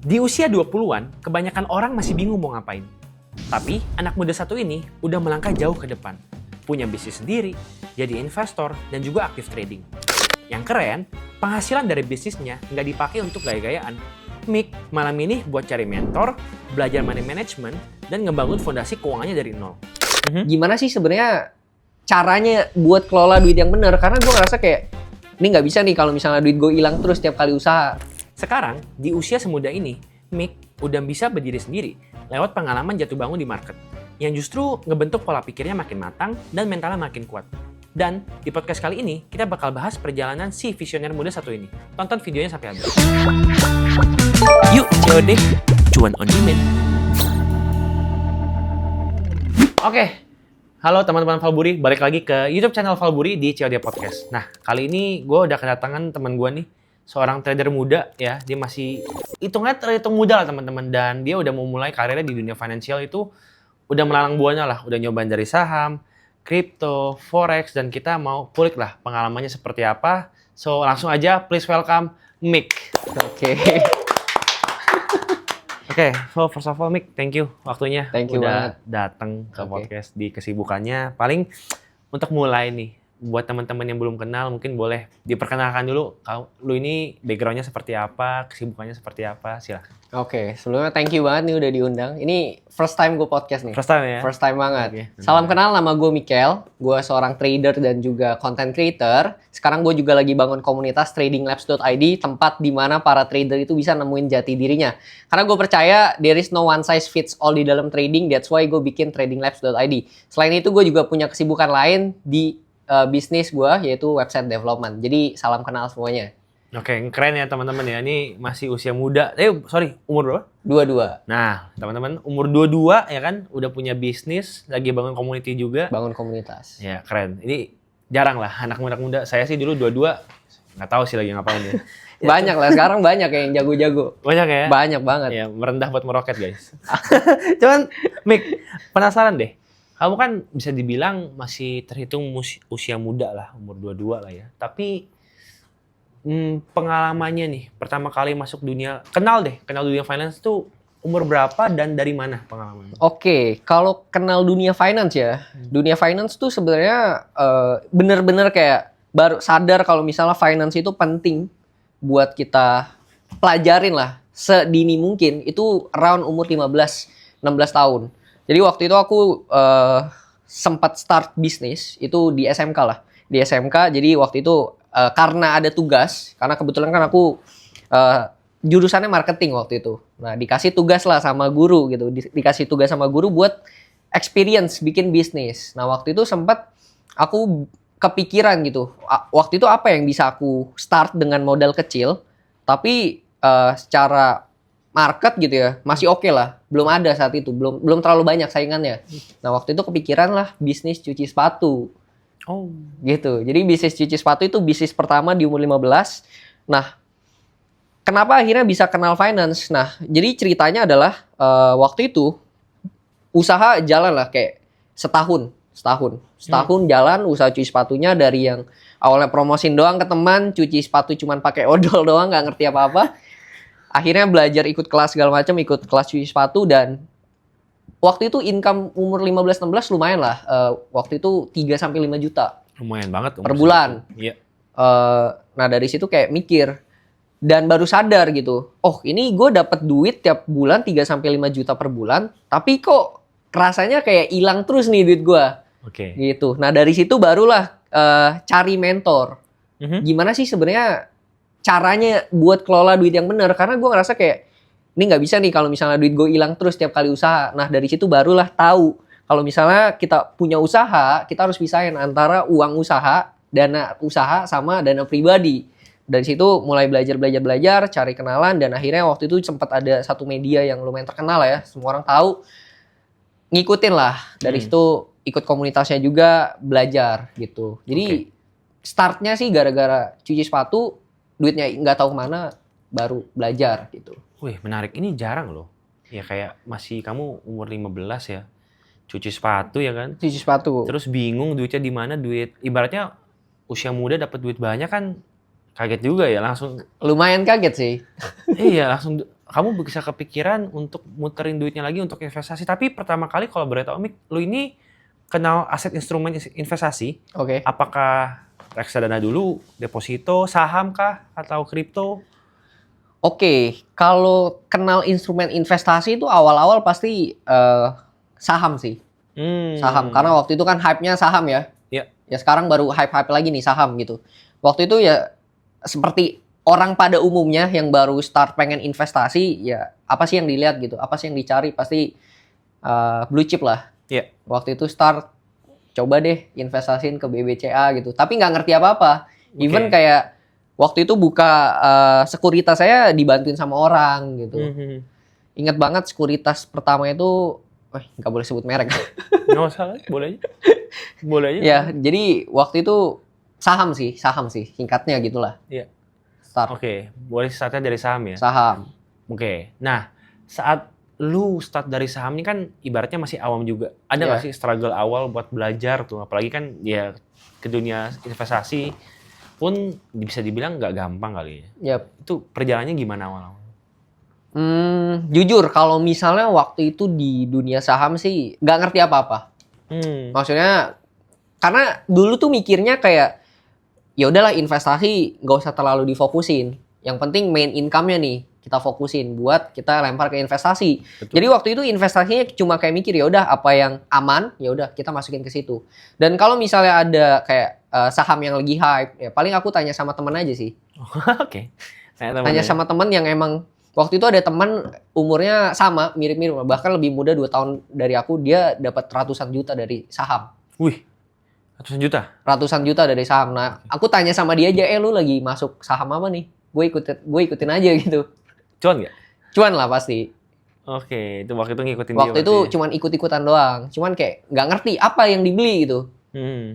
Di usia 20-an, kebanyakan orang masih bingung mau ngapain. Tapi, anak muda satu ini udah melangkah jauh ke depan. Punya bisnis sendiri, jadi investor, dan juga aktif trading. Yang keren, penghasilan dari bisnisnya nggak dipakai untuk gaya-gayaan. Mick malah milih buat cari mentor, belajar money management, dan ngebangun fondasi keuangannya dari nol. Gimana sih sebenarnya caranya buat kelola duit yang benar? Karena gue ngerasa kayak, ini nggak bisa nih kalau misalnya duit gue hilang terus tiap kali usaha. Sekarang, di usia semuda ini, Mick udah bisa berdiri sendiri lewat pengalaman jatuh bangun di market yang justru ngebentuk pola pikirnya makin matang dan mentalnya makin kuat. Dan di podcast kali ini, kita bakal bahas perjalanan si visioner muda satu ini. Tonton videonya sampai habis. Yuk, COD, cuan on demand. Oke, halo teman-teman Valburi, balik lagi ke YouTube channel Valburi di COD Podcast. Nah, kali ini gue udah kedatangan teman gue nih, seorang trader muda ya, dia masih hitungannya terhitung muda lah teman-teman, dan dia udah mau mulai karirnya di dunia finansial itu udah melalang buahnya lah, udah nyobain dari saham, kripto, forex, dan kita mau kulik lah pengalamannya seperti apa. So langsung aja please welcome Mick. Oke. Oke, so first of all Mick, thank you waktunya. Thank you udah datang ke podcast di kesibukannya. Paling untuk mulai nih, buat teman-teman yang belum kenal, mungkin boleh diperkenalkan dulu. Lu ini background-nya seperti apa, kesibukannya seperti apa, silahkan. Oke, sebelumnya thank you banget nih udah diundang. Ini first time gue podcast nih. First time ya? First time banget. Okay. Salam kenal, nama gue Mikel. Gue seorang trader dan juga content creator. Sekarang gue juga lagi bangun komunitas tradinglabs.id, tempat di mana para trader itu bisa nemuin jati dirinya. Karena gue percaya there is no one size fits all di dalam trading, that's why gue bikin tradinglabs.id. Selain itu gue juga punya kesibukan lain di bisnis gue, yaitu website development. Jadi salam kenal semuanya. Oke, keren ya teman-teman ya. Ini masih usia muda. Umur berapa? 22. Nah, teman-teman umur 22 ya kan, udah punya bisnis, lagi bangun community juga. Bangun komunitas. Ya, keren. Ini jarang lah anak muda. Saya sih dulu 22 nggak tahu sih lagi ngapain ya. Banyak lah, sekarang banyak yang jago-jago. Banyak ya? Banyak banget. Ya, merendah buat meroket guys. Cuman, Mick, penasaran deh. Kamu kan bisa dibilang masih terhitung usia muda lah, umur 22 lah ya. Tapi pengalamannya nih, pertama kali masuk kenal dunia finance tuh umur berapa dan dari mana pengalamannya? Oke, kalau kenal dunia finance ya, dunia finance tuh sebenarnya bener-bener kayak baru sadar kalau misalnya finance itu penting buat kita pelajarin lah sedini mungkin, itu around umur 15-16 tahun. Jadi waktu itu aku sempat start bisnis itu di SMK lah. Di SMK, jadi waktu itu karena ada tugas, karena kebetulan kan aku jurusannya marketing waktu itu. Nah, dikasih tugas lah sama guru gitu. Dikasih tugas sama guru buat experience bikin bisnis. Nah, waktu itu sempat aku kepikiran gitu. Waktu itu apa yang bisa aku start dengan modal kecil, tapi secara market gitu ya, masih oke lah. Belum ada saat itu, belum terlalu banyak saingannya. Nah, waktu itu kepikiran lah bisnis cuci sepatu. Oh, Gitu. Jadi bisnis cuci sepatu itu bisnis pertama di umur 15. Nah, kenapa akhirnya bisa kenal finance? Nah, jadi ceritanya adalah waktu itu usaha jalan lah kayak setahun jalan usaha cuci sepatunya, dari yang awalnya promosin doang ke teman, cuci sepatu cuman pakai odol doang, nggak ngerti apa-apa. Akhirnya belajar ikut kelas segala macam, ikut kelas cuci sepatu, dan waktu itu income umur 15-16 lumayan lah. Waktu itu 3-5 juta. lumayan banget Per bulan. Iya. Nah dari situ kayak mikir, dan baru sadar gitu, oh ini gue dapat duit tiap bulan 3-5 juta per bulan, tapi kok rasanya kayak hilang terus nih duit gue. Oke. Gitu. Nah dari situ barulah cari mentor. Gimana sih sebenarnya caranya buat kelola duit yang benar? Karena gue ngerasa kayak, ini nggak bisa nih kalau misalnya duit gue hilang terus tiap kali usaha. Nah dari situ barulah tahu kalau misalnya kita punya usaha, kita harus pisahin antara uang usaha, dana usaha, sama dana pribadi. Dari situ mulai belajar, cari kenalan, dan akhirnya waktu itu sempat ada satu media yang lumayan terkenal ya, semua orang tahu, ngikutin lah. Dari situ ikut komunitasnya juga, belajar gitu. Jadi startnya sih gara-gara cuci sepatu, duitnya nggak tahu kemana, baru belajar gitu. Wih, menarik. Ini jarang loh. Ya kayak masih kamu umur 15 ya. Cuci sepatu ya kan? Cuci sepatu. Terus bingung duitnya di mana, ibaratnya usia muda dapat duit banyak kan, kaget juga ya langsung. Lumayan kaget sih. Iya, langsung kamu bisa kepikiran untuk muterin duitnya lagi untuk investasi. Tapi pertama kali kalau boleh tahu, Mik, lu ini kenal aset instrumen investasi, Oke. apakah reksadana dulu, deposito, saham kah, atau kripto? Oke, kalau kenal instrumen investasi itu awal-awal pasti saham sih. Saham, karena waktu itu kan hype-nya saham ya. Iya. Ya sekarang baru hype-hype lagi nih saham gitu. Waktu itu ya seperti orang pada umumnya yang baru start pengen investasi, ya apa sih yang dilihat gitu, apa sih yang dicari, pasti blue chip lah. Iya. Waktu itu start, coba deh investasiin ke BBCA gitu. Tapi nggak ngerti apa-apa. Even Oke. kayak waktu itu buka sekuritas saya dibantuin sama orang gitu. Ingat banget sekuritas pertama itu, nggak boleh sebut merek. Nggak masalah, boleh aja. Boleh aja. Ya, jadi waktu itu saham sih, singkatnya gitulah. Iya. Start Oke, boleh startnya dari saham ya? saham. Oke, nah saat lu start dari saham ini kan ibaratnya masih awam juga. Ada nggak Iya. sih struggle awal buat belajar tuh? Apalagi kan ya ke dunia investasi pun bisa dibilang nggak gampang kali ya. Yap. Itu perjalanannya gimana awal-awal? Jujur kalau misalnya waktu itu di dunia saham sih nggak ngerti apa-apa. Maksudnya karena dulu tuh mikirnya kayak ya udahlah investasi nggak usah terlalu difokusin. Yang penting main income-nya nih kita fokusin buat kita lempar ke investasi. Betul. Jadi waktu itu investasinya cuma kayak mikir ya udah apa yang aman ya udah kita masukin ke situ. Dan kalau misalnya ada kayak saham yang lagi hype ya paling aku tanya sama teman aja sih. Oke. Tanya sama teman yang emang waktu itu ada teman umurnya sama mirip-mirip bahkan lebih muda 2 tahun dari aku, dia dapat ratusan juta dari saham. Wih, ratusan juta? Dari saham. Nah, aku tanya sama dia aja, lu lagi masuk saham apa nih? Gue ikutin aja gitu. Cuan nggak? Cuan lah pasti. Oke, itu waktu itu ngikutin Waktu dia itu berarti ya? cuman ikut-ikutan doang. Cuman kayak nggak ngerti apa yang dibeli gitu.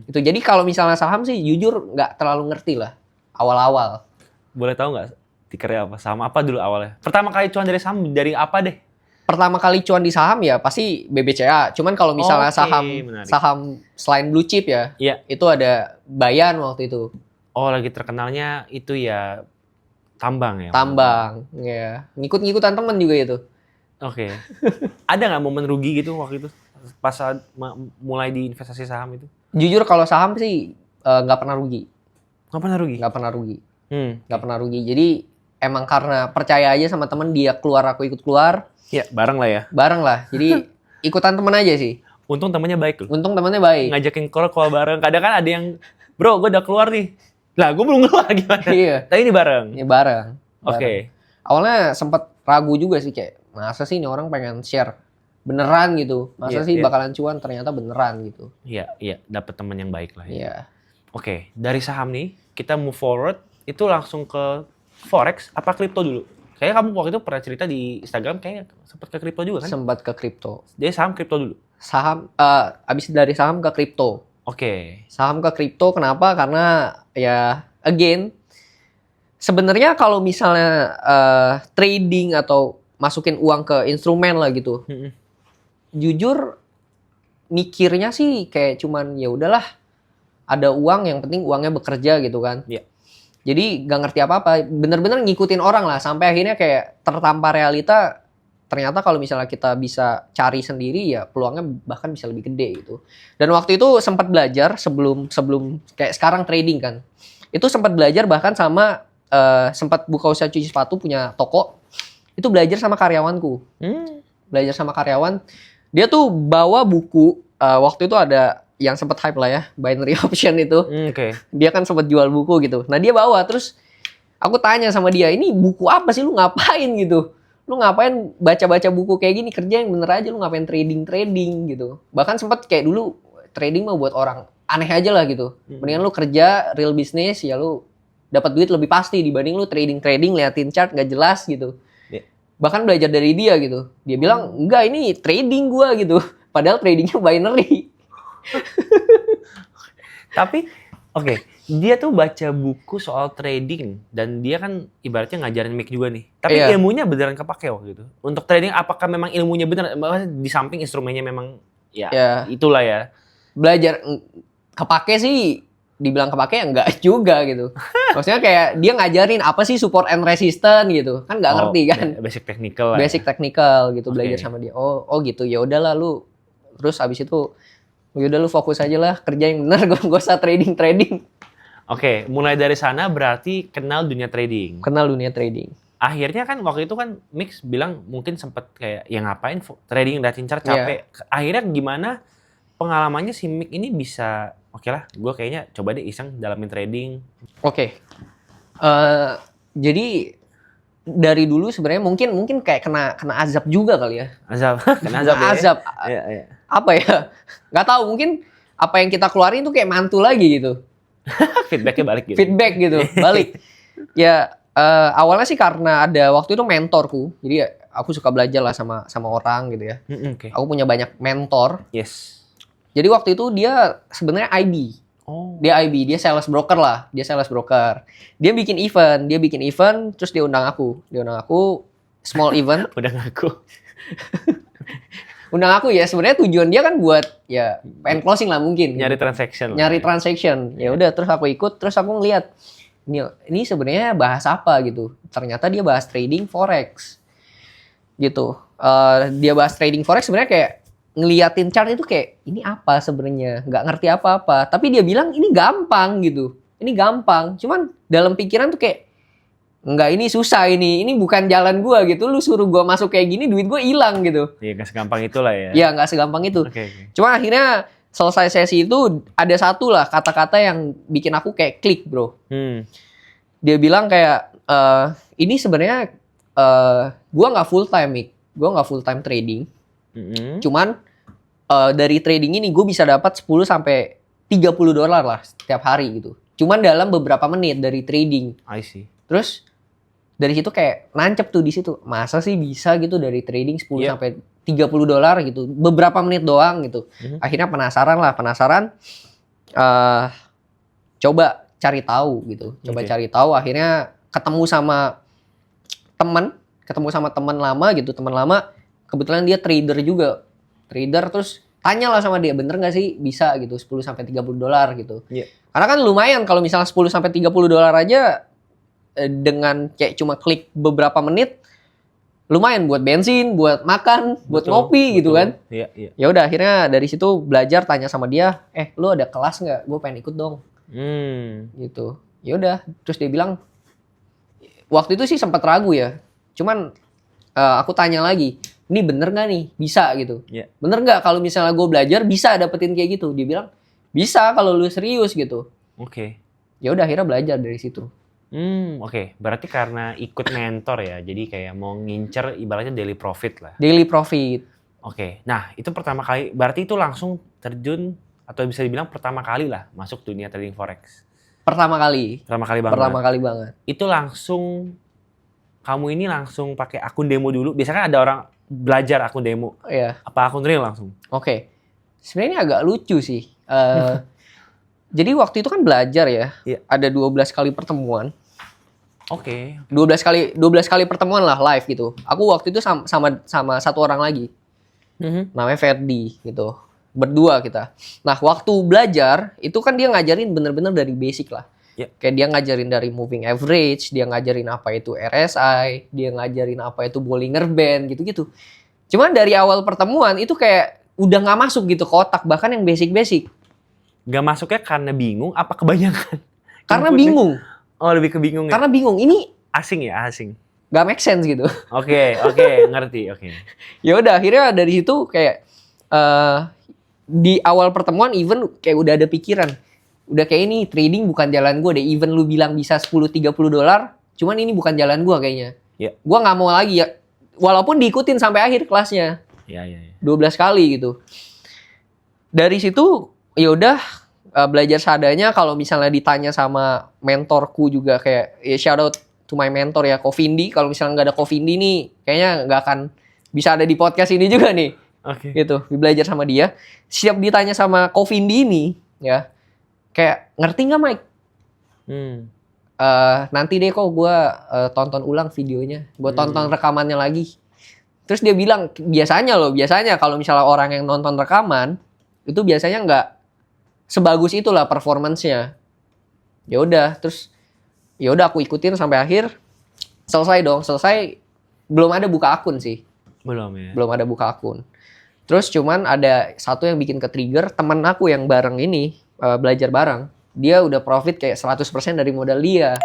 Itu jadi kalau misalnya saham sih jujur nggak terlalu ngerti lah awal-awal. Boleh tahu nggak tikernya apa? Saham apa dulu awalnya? Pertama kali cuan dari saham dari apa deh? Pertama kali cuan di saham ya pasti BBCA. Cuman kalau misalnya Oke, menarik. saham selain blue chip ya, Iya. itu ada Bayan waktu itu. Oh, lagi terkenalnya itu ya tambang ya? Tambang, ya. Ngikut-ngikutan temen juga itu. Oke. Ada nggak momen rugi gitu waktu itu? Pas saat mulai di investasi saham itu? Jujur kalau saham sih nggak pernah rugi. Nggak pernah rugi? Nggak pernah rugi. Hmm. Nggak pernah rugi. Jadi emang karena percaya aja sama temen, dia keluar aku ikut keluar, Ya, bareng lah ya. bareng lah. Jadi ikutan temen aja sih. Untung temannya baik loh. Untung temennya baik. Ngajakin keluar bareng. Kadang kan ada yang, bro, gue udah keluar nih. Lah, gue belum keluar gimana? Iya. Tapi ini bareng. Ini bareng. Oke. Awalnya sempat ragu juga sih kayak, masa sih ini orang pengen share beneran gitu. Masa Iya, sih iya. bakalan cuan, ternyata beneran gitu. Iya, iya. Dapat teman yang baik lah ya. Iya. Oke, dari saham nih, kita move forward, itu langsung ke Forex, apa kripto dulu? Kayaknya kamu waktu itu pernah cerita di Instagram, kayaknya sempat ke kripto juga kan? Sempat ke kripto. Dia saham kripto dulu? Saham, abis dari saham ke kripto. Oke. Saham ke kripto kenapa? Karena ya again sebenarnya kalau misalnya trading atau masukin uang ke instrumen lah gitu. Jujur mikirnya sih kayak cuman ya udahlah ada uang yang penting uangnya bekerja gitu kan. Iya. Jadi gak ngerti apa-apa, bener-bener ngikutin orang lah sampai akhirnya kayak tertampar realita. Ternyata kalau misalnya kita bisa cari sendiri ya peluangnya bahkan bisa lebih gede gitu. Dan waktu itu sempat belajar sebelum kayak sekarang trading kan. Itu sempat belajar bahkan sama sempat buka usaha cuci sepatu punya toko. Itu belajar sama karyawanku. Belajar sama karyawan. Dia tuh bawa buku, waktu itu ada yang sempat hype lah ya, binary option itu. Oke. Dia kan sempat jual buku gitu. Nah dia bawa, terus aku tanya sama dia, ini buku apa sih, lu ngapain gitu? Lu ngapain baca-baca buku kayak gini, kerja yang bener aja, lu ngapain trading gitu. Bahkan sempat kayak dulu trading mah buat orang aneh aja lah gitu. Mendingan lu kerja real business ya lu dapat duit lebih pasti dibanding lu trading liatin chart nggak jelas gitu. Yeah. Bahkan belajar dari dia gitu. Dia bilang enggak, ini trading gua gitu. Padahal tradingnya binary. Tapi, oke, dia tuh baca buku soal trading dan dia kan ibaratnya ngajarin Mick juga nih. Tapi Iya. ilmunya beneran kepake waktu itu. Untuk trading apakah memang ilmunya bener? Di samping instrumennya memang ya Ya. itulah ya. Belajar kepake sih dibilang kepake ya enggak juga gitu. Maksudnya kayak dia ngajarin apa sih support and resistance gitu. Kan nggak ngerti kan. Basic technical lah. Basic technical gitu, Oke. belajar sama dia. Oh gitu. Ya udahlah lu. Terus habis itu ya udah lu fokus aja lah kerja yang benar, gak usah trading. Oke, mulai dari sana berarti kenal dunia trading. Kenal dunia trading. Akhirnya kan waktu itu kan Mix bilang mungkin sempet kayak ya ngapain trading udah cincar capek. Akhirnya gimana pengalamannya si Mix ini bisa oke lah, gue kayaknya coba deh iseng dalamin trading. Oke. Jadi dari dulu sebenarnya mungkin kayak kena azab juga kali ya. Azab, kena azab ya. Azab. Iya. Apa ya? Nggak tahu, mungkin apa yang kita keluarin tuh kayak mantul lagi gitu. Feedbacknya balik gitu. Feedback gitu, balik. Ya awalnya sih karena ada waktu itu mentorku. Jadi aku suka belajar lah sama orang gitu ya. Oke. Aku punya banyak mentor. Yes. Jadi waktu itu dia sebenarnya IB. Oh. Dia IB, dia sales broker lah. Dia sales broker. Dia bikin event, terus dia undang aku. Small event. Udah ngaku. Undang aku ya, sebenarnya tujuan dia kan buat ya pengen closing lah mungkin. Nyari transaction. Nyari transaction. Ya udah, terus aku ikut, terus aku ngeliat ini sebenarnya bahas apa gitu. Ternyata dia bahas trading forex. Gitu. Dia bahas trading forex sebenarnya kayak ngeliatin chart itu kayak ini apa sebenarnya, nggak ngerti apa-apa. Tapi dia bilang ini gampang gitu. Ini gampang. Cuman dalam pikiran tuh kayak enggak, ini susah ini bukan jalan gua gitu. Lu suruh gua masuk kayak gini, duit gua hilang gitu. Iya, nggak segampang itulah ya. Iya, nggak segampang itu. Oke. Cuma akhirnya selesai sesi itu ada satu lah kata-kata yang bikin aku kayak klik, bro. Dia bilang kayak ini sebenarnya gua nggak full time, Mik. Gua nggak full time trading. Cuman dari trading ini gue bisa dapat 10 sampai 30 dolar lah setiap hari gitu. Cuman dalam beberapa menit dari trading. I see. Terus dari situ kayak nancep tuh di situ. Masa sih bisa gitu dari trading 10 sampai 30 dolar gitu. Beberapa menit doang gitu. Akhirnya penasaran. Coba cari tahu gitu. Cari tahu, akhirnya ketemu sama teman lama gitu, kebetulan dia trader juga. Terus tanya lah sama dia, bener nggak sih bisa gitu 10 sampai 30 dolar gitu. Karena kan lumayan kalau misalnya 10 sampai 30 dolar aja dengan kayak cuma klik beberapa menit lumayan buat bensin, buat makan, buat ngopi gitu kan. Iya. Ya udah, akhirnya dari situ belajar, tanya sama dia, lu ada kelas nggak? Gue pengen ikut dong. Gitu. Ya udah, terus dia bilang waktu itu sih sempat ragu ya. Cuman aku tanya lagi, ini bener nggak nih? Bisa gitu. Bener nggak kalau misalnya gue belajar bisa dapetin kayak gitu? Dia bilang bisa kalau lu serius gitu. Oke. Ya udah, akhirnya belajar dari situ. Oke. Berarti karena ikut mentor ya, jadi kayak mau ngincer ibaratnya daily profit lah. Daily profit. Oke. Nah, itu pertama kali, berarti itu langsung terjun atau bisa dibilang pertama kali lah masuk dunia trading forex. Pertama kali banget. Itu langsung kamu ini langsung pakai akun demo dulu. Biasanya kan ada orang belajar akun demo. Iya. Apa akun real langsung? Oke. Sebenarnya ini agak lucu sih. Jadi waktu itu kan belajar ya. Ada 12 kali pertemuan. Oke. 12 kali pertemuan lah live gitu. Aku waktu itu sama satu orang lagi. Namanya Ferdi gitu. Berdua kita. Nah, waktu belajar itu kan dia ngajarin bener-bener dari basic lah. Kayak dia ngajarin dari moving average, dia ngajarin apa itu RSI, dia ngajarin apa itu Bollinger Band, gitu-gitu. Cuman dari awal pertemuan itu kayak udah nggak masuk gitu ke otak, bahkan yang basic-basic. Nggak masuknya karena bingung, apa kebanyakan? Karena bingung. Oh, lebih ke bingung ya? Karena bingung, ini asing ya, asing. Nggak make sense gitu. Oke, ngerti, oke. Ya udah, akhirnya dari situ kayak di awal pertemuan even kayak udah ada pikiran. Udah kayak ini trading bukan jalan gue deh. Even lu bilang bisa 10-30 dolar, cuman ini bukan jalan gue kayaknya. Gue nggak mau lagi ya. Walaupun diikutin sampai akhir kelasnya. 12 kali gitu. Dari situ ya udah belajar seadanya. Kalau misalnya ditanya sama mentorku juga kayak ya shout out to my mentor ya, Kofindi. Kalau misalnya nggak ada Kofindi nih, kayaknya nggak akan bisa ada di podcast ini juga nih. Gitu. Belajar sama dia. Siap ditanya sama Kofindi ini ya. Kayak ngerti nggak Mike? Nanti deh kok gue tonton ulang videonya, gue tonton rekamannya lagi. Terus dia bilang biasanya kalau misalnya orang yang nonton rekaman itu biasanya nggak sebagus itulah performance-nya. Ya udah, terus ya udah aku ikutin sampai akhir. Selesai. Belum ada buka akun sih. Belum ya. Belum ada buka akun. Terus cuman ada satu yang bikin ke-trigger, teman aku yang bareng ini, belajar bareng. Dia udah profit kayak 100% dari modal dia.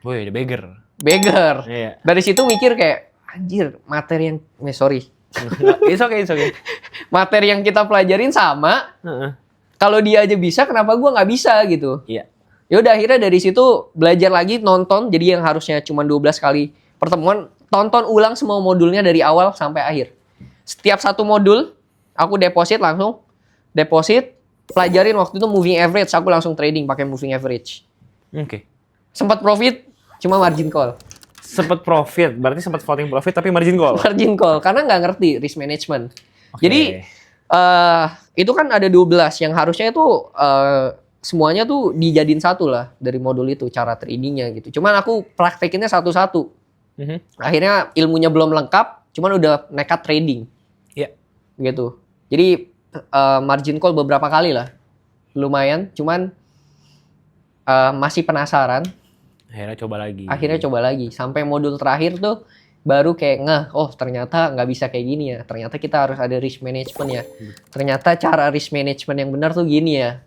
Woi, the beggar. Beggar. Iya. Dari situ mikir kayak, anjir, materi yang... sorry. It's okay. Materi yang kita pelajarin sama. Heeh. Kalau dia aja bisa, kenapa gua nggak bisa gitu? Iya. Ya udah akhirnya dari situ belajar lagi, nonton. Jadi yang harusnya cuma 12 kali pertemuan, tonton ulang semua modulnya dari awal sampai akhir. Setiap satu modul, aku deposit, pelajarin waktu itu moving average, aku langsung trading pakai moving average. Oke. Sempat profit, cuma margin call. Sempat profit, berarti sempat floating profit tapi margin call. Margin call, karena nggak ngerti risk management. Oke. Jadi, itu kan ada 12, yang harusnya itu semuanya tuh dijadiin satu lah dari modul itu, cara tradingnya gitu. Cuman aku praktekinnya satu-satu. Akhirnya ilmunya belum lengkap, cuman udah nekat trading. Iya. Gitu. Jadi margin call beberapa kali lah. Lumayan, cuman masih penasaran. Akhirnya coba lagi. Sampai modul terakhir tuh baru kayak ngeh, oh ternyata nggak bisa kayak gini ya. Ternyata kita harus ada risk management ya. Ternyata cara risk management yang benar tuh gini ya.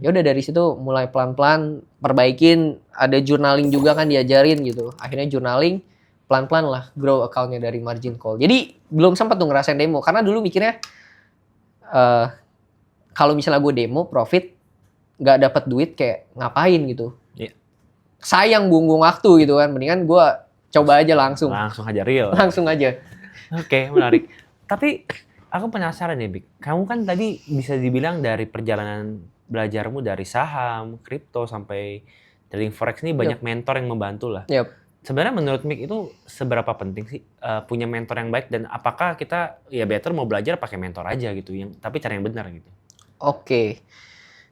Ya udah dari situ mulai pelan-pelan perbaikin. Ada journaling juga kan diajarin gitu. Akhirnya journaling pelan-pelan lah grow account-nya dari margin call. Jadi belum sempat tuh ngerasain demo karena dulu mikirnya kalau misalnya gue demo profit nggak dapat duit kayak ngapain gitu. Iya. Sayang buang-buang waktu gitu kan. Mendingan gue coba aja langsung. Langsung aja real. Langsung aja. Oke, menarik. Tapi aku penasaran nih, Bik. Kamu kan tadi bisa dibilang dari perjalanan belajarmu dari saham, kripto sampai trading forex ini banyak mentor yang membantu lah. Yep. Sebenarnya menurut Mik itu seberapa penting sih punya mentor yang baik dan apakah kita ya better mau belajar pakai mentor aja gitu, tapi cara yang benar gitu. Oke.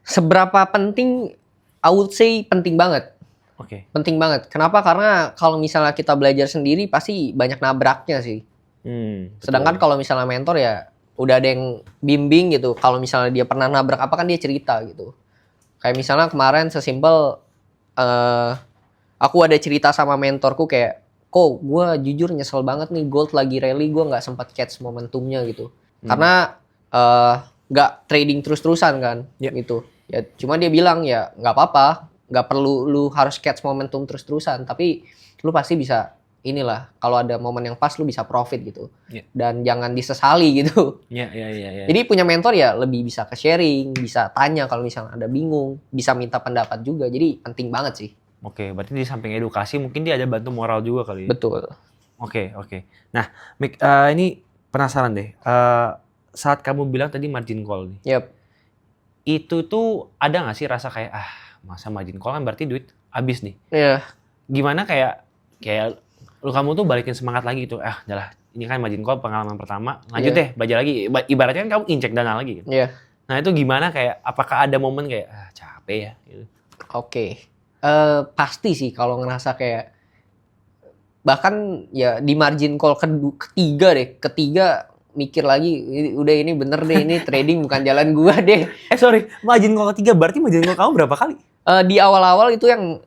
Seberapa penting? I would say penting banget. Oke. Penting banget. Kenapa? Karena kalau misalnya kita belajar sendiri pasti banyak nabraknya sih. Sedangkan kalau misalnya mentor ya udah ada yang bimbing gitu. Kalau misalnya dia pernah nabrak apa kan dia cerita gitu. Kayak misalnya kemarin sesimpel aku ada cerita sama mentorku kayak, kok gue jujur nyesel banget nih gold lagi rally gue nggak sempat catch momentumnya gitu. Karena nggak trading terus-terusan kan gitu. Ya cuma dia bilang ya nggak apa-apa, nggak perlu lu harus catch momentum terus-terusan, tapi lu pasti bisa inilah kalau ada momen yang pas lu bisa profit gitu. Dan jangan disesali gitu. Iya. Jadi punya mentor ya lebih bisa ke sharing, bisa tanya kalau misalnya ada bingung, bisa minta pendapat juga. Jadi penting banget sih. Oke, berarti di samping edukasi mungkin dia ada bantu moral juga kali ya? Betul. Oke. Nah, Mik, ini penasaran deh. Saat kamu bilang tadi margin call nih. Yep. Itu tuh ada nggak sih rasa kayak masa margin call kan berarti duit habis nih. Iya. Gimana kayak kamu tuh balikin semangat lagi gitu. Udahlah, ini kan margin call pengalaman pertama. Lanjut deh, belajar lagi. Ibaratnya kan kamu injek dana lagi gitu. Iya. Nah, itu gimana kayak apakah ada momen kayak capek ya gitu. Oke. Pasti sih kalau ngerasa kayak bahkan ya di margin call ketiga mikir lagi udah ini bener deh ini trading bukan jalan gua deh. Sorry, margin call ketiga berarti margin call kamu berapa kali? Di awal-awal itu yang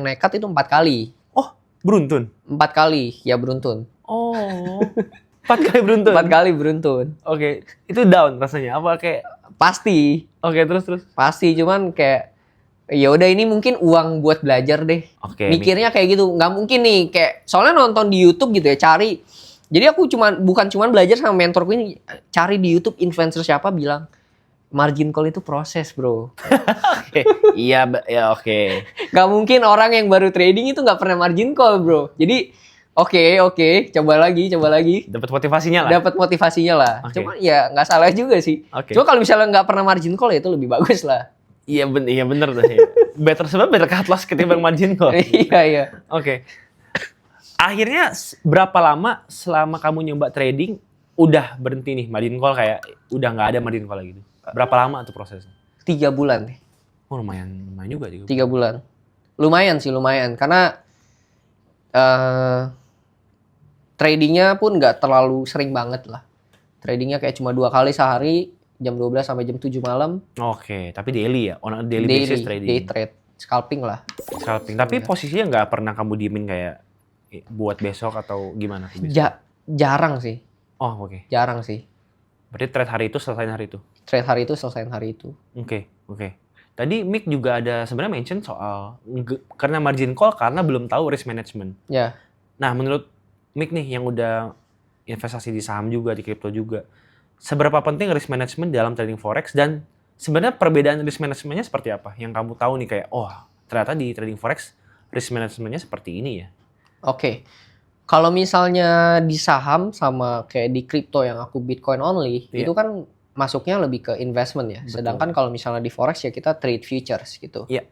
nekat itu 4 kali. Oh, beruntun? 4 kali, ya beruntun. Oh, 4 kali beruntun? 4 kali beruntun. Oke, itu down rasanya? Apa kayak? Pasti. Oke, terus? Pasti, cuman kayak ya udah ini mungkin uang buat belajar deh. Oke. Mikirnya kayak gitu, nggak mungkin nih kayak soalnya nonton di YouTube gitu ya cari. Jadi aku bukan cuman belajar sama mentorku ini, cari di YouTube influencer siapa bilang margin call itu proses, bro. Oke. Iya, ya oke. Gak mungkin orang yang baru trading itu nggak pernah margin call, bro. Jadi oke, coba lagi. Dapat motivasinya lah. Dapat motivasinya lah. Okay. Cuma ya nggak salah juga sih. Okay. Cuma kalau misalnya nggak pernah margin call ya itu lebih bagus lah. Iya bener tuh. Ya. Better cut loss ketimbang margin call. Iya. Oke. Akhirnya berapa lama selama kamu nyoba trading udah berhenti nih margin call kayak udah nggak ada margin call lagi gitu? Berapa lama tuh prosesnya? 3 bulan. Oh lumayan juga. 3 bulan. Lumayan karena tradingnya pun nggak terlalu sering banget lah. Tradingnya kayak cuma 2 kali sehari, jam 12 sampai jam 7 malam. Oke, tapi daily ya? On a daily basis trading? Day trade. scalping lah. Scalping. Tapi posisinya nggak pernah kamu diemin kayak buat besok atau gimana? Jarang sih. Oh, oke. Jarang sih. Berarti trade hari itu selesai hari itu? Trade hari itu selesai hari itu. Oke. Tadi Mick juga ada sebenarnya mention soal karena margin call karena belum tahu risk management. Ya. Nah, menurut Mick nih yang udah investasi di saham juga, di kripto juga, seberapa penting risk management dalam trading forex dan sebenarnya perbedaan risk managementnya seperti apa? Yang kamu tahu nih kayak, oh ternyata di trading forex risk managementnya seperti ini ya? Oke. Kalau misalnya di saham sama kayak di kripto yang aku Bitcoin only, Iya. itu kan masuknya lebih ke investment ya. Betul. Sedangkan kalau misalnya di forex ya kita trade futures gitu. Iya.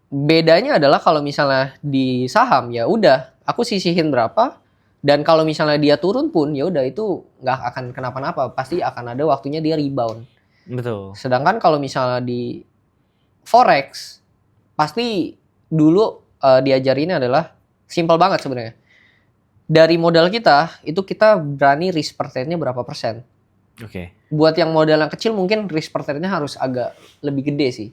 Bedanya adalah kalau misalnya di saham ya udah aku sisihin berapa dan kalau misalnya dia turun pun ya udah itu nggak akan kenapa-napa, pasti akan ada waktunya dia rebound. Betul. Sedangkan kalau misalnya di forex pasti dulu diajarinnya adalah simple banget sebenarnya. Dari modal kita itu kita berani risk per trade-nya berapa persen. Oke. Buat yang modal yang kecil mungkin risk per trade-nya harus agak lebih gede sih.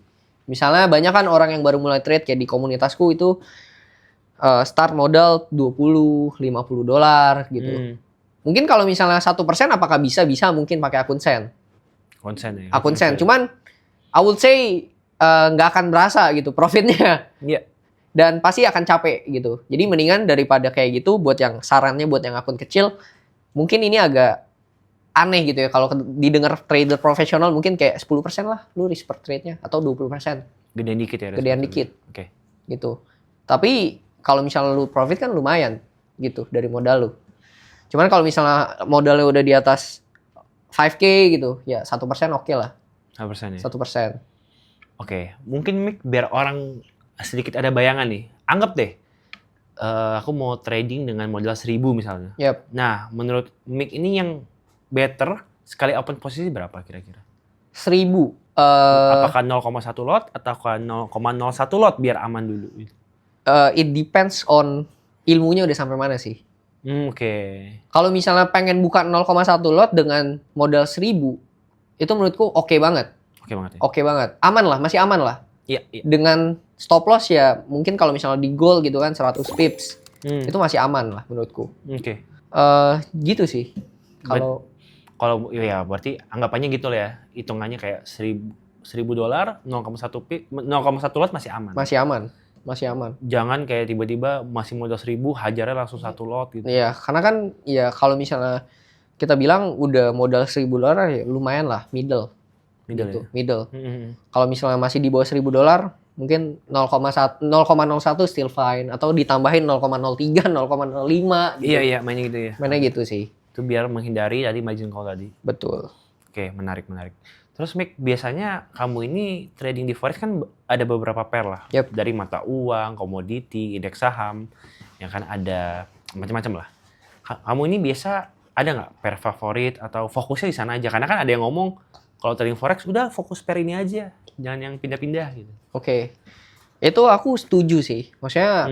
Misalnya banyak kan orang yang baru mulai trade kayak di komunitasku itu start modal 20, 50 dolar gitu. Mungkin kalau misalnya 1% apakah bisa mungkin pakai akun sen. Konsen ya. Akun sen. Cuman I would say nggak akan berasa gitu profitnya. Iya. Dan pasti akan capek gitu. Jadi mendingan daripada kayak gitu buat yang sarannya buat yang akun kecil mungkin ini agak aneh gitu ya kalau didengar trader profesional mungkin kayak 10% lah lu risk per trade-nya atau 20%. Gedean dikit ya. Gedean dikit. Oke. Gitu. Tapi kalau misalnya lu profit kan lumayan gitu dari modal lu. Cuman kalau misalnya modalnya udah di atas 5K gitu, ya 1% oke lah. 1% ya. 1%. Oke, mungkin Mick biar orang sedikit ada bayangan nih. Anggap deh, aku mau trading dengan modal 1.000 misalnya. Yep. Nah, menurut Mick ini yang better sekali open posisi berapa kira-kira? 1.000. Apakah 0,1 lot atau 0,01 lot biar aman dulu? It depends on ilmunya udah sampai mana sih. Oke. Kalau misalnya pengen buka 0,1 lot dengan modal 1.000, itu menurutku oke banget. Oke banget ya. Oke banget. Aman lah, masih aman lah. Iya. Dengan stop loss ya mungkin kalau misalnya di gold gitu kan 100 pips. Itu masih aman lah menurutku. Oke. Gitu sih. Kalau ya berarti anggapannya gitu lah ya. Hitungannya kayak 1.000 dolar, 0,1 lot masih aman. Masih aman. Jangan kayak tiba-tiba masih modal 1.000 hajarnya langsung 1 lot gitu. Iya, karena kan ya kalau misalnya kita bilang udah modal 1.000 dolar ya lumayan lah, middle gitu, ya? middle. Kalau misalnya masih di bawah 1.000 dolar, mungkin 0,01 still fine atau ditambahin 0,03, 0,05 gitu. Iya, mainnya gitu ya. Mainnya gitu sih. Itu biar menghindari tadi margin call tadi. Betul. Oke, menarik. Terus Mick, biasanya kamu ini trading di forex kan ada beberapa pair lah. Yep. Dari mata uang, komoditi, indeks saham, yang kan ada macam-macam lah. Kamu ini biasa ada nggak pair favorit atau fokusnya di sana aja? Karena kan ada yang ngomong kalau trading forex udah fokus pair ini aja, jangan yang pindah-pindah gitu. Oke. Itu aku setuju sih. Maksudnya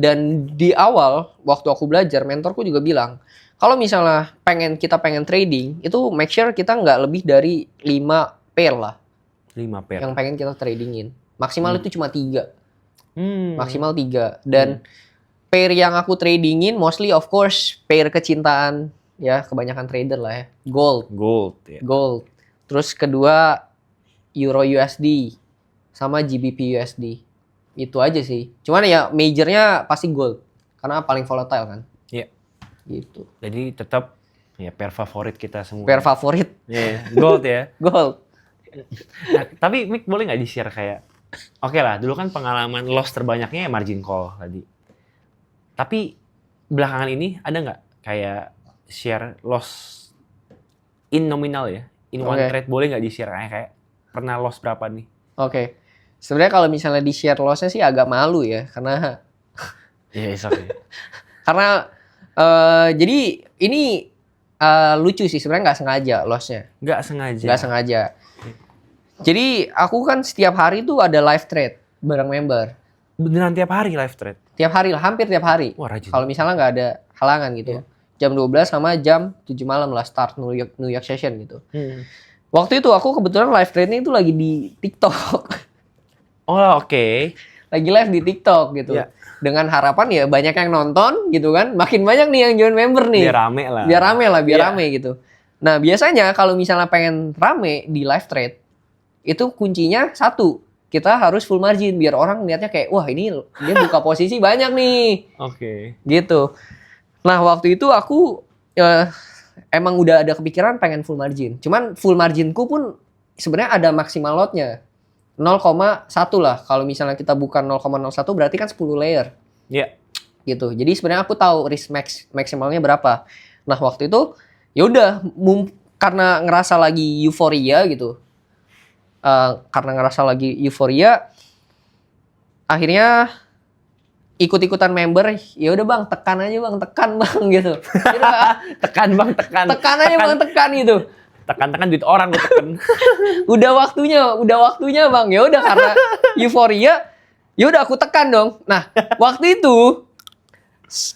dan di awal waktu aku belajar mentorku juga bilang kalau misalnya kita pengen trading itu make sure kita nggak lebih dari 5 pair lah 5 pair yang pengen kita tradingin. Maksimal itu cuma 3. Maksimal 3. Dan pair yang aku tradingin mostly of course pair kecintaan ya kebanyakan trader lah ya. Gold ya. Gold. Terus kedua Euro USD sama GBP USD. Itu aja sih. Cuman ya majornya pasti gold karena paling volatile kan. Iya. Gitu. Jadi tetap ya pair favorit kita semua. Pair favorit. Yeah, gold ya. Gold. Nah, tapi Mick boleh nggak di-share kayak, oke lah, dulu kan pengalaman loss terbanyaknya ya margin call tadi. Tapi belakangan ini ada nggak kayak share loss in nominal ya, in one trade boleh nggak di-share kayak pernah loss berapa nih? Oke. Sebenarnya kalau misalnya di-share loss-nya sih agak malu ya, karena karena jadi ini lucu sih sebenarnya nggak sengaja loss-nya. Nggak sengaja. Jadi aku kan setiap hari tuh ada live trade bareng member. Beneran tiap hari live trade? Tiap hari lah, hampir tiap hari. Wah, rajin. Kalau misalnya nggak ada halangan gitu. Jam 12 sama jam 7 malam lah start New York session gitu. Waktu itu aku kebetulan live trade-nya itu lagi di TikTok. Oh, oke. lagi live di TikTok gitu. Iya. Dengan harapan ya banyak yang nonton gitu kan. Makin banyak nih yang join member nih. Biar rame lah. Biar Iya. rame gitu. Nah, biasanya kalau misalnya pengen rame di live trade, itu kuncinya satu, kita harus full margin biar orang lihatnya kayak, wah ini dia buka posisi banyak nih, Oke. gitu. Nah, waktu itu aku emang udah ada kepikiran pengen full margin. Cuman full marginku pun sebenarnya ada maksimal lotnya. 0,1 lah. Kalau misalnya kita buka 0,01 berarti kan 10 layer. Iya. Gitu. Jadi sebenarnya aku tahu risk maksimalnya berapa. Nah, waktu itu ya udah karena ngerasa lagi euforia gitu. Akhirnya ikut-ikutan member, ya udah Bang, tekan aja Bang, tekan Bang gitu. Tekan Bang, tekan. Tekan aja Bang, tekan gitu. Tekan duit orang gue tekan. Udah waktunya Bang. Ya udah karena euforia, ya udah aku tekan dong. Nah, waktu itu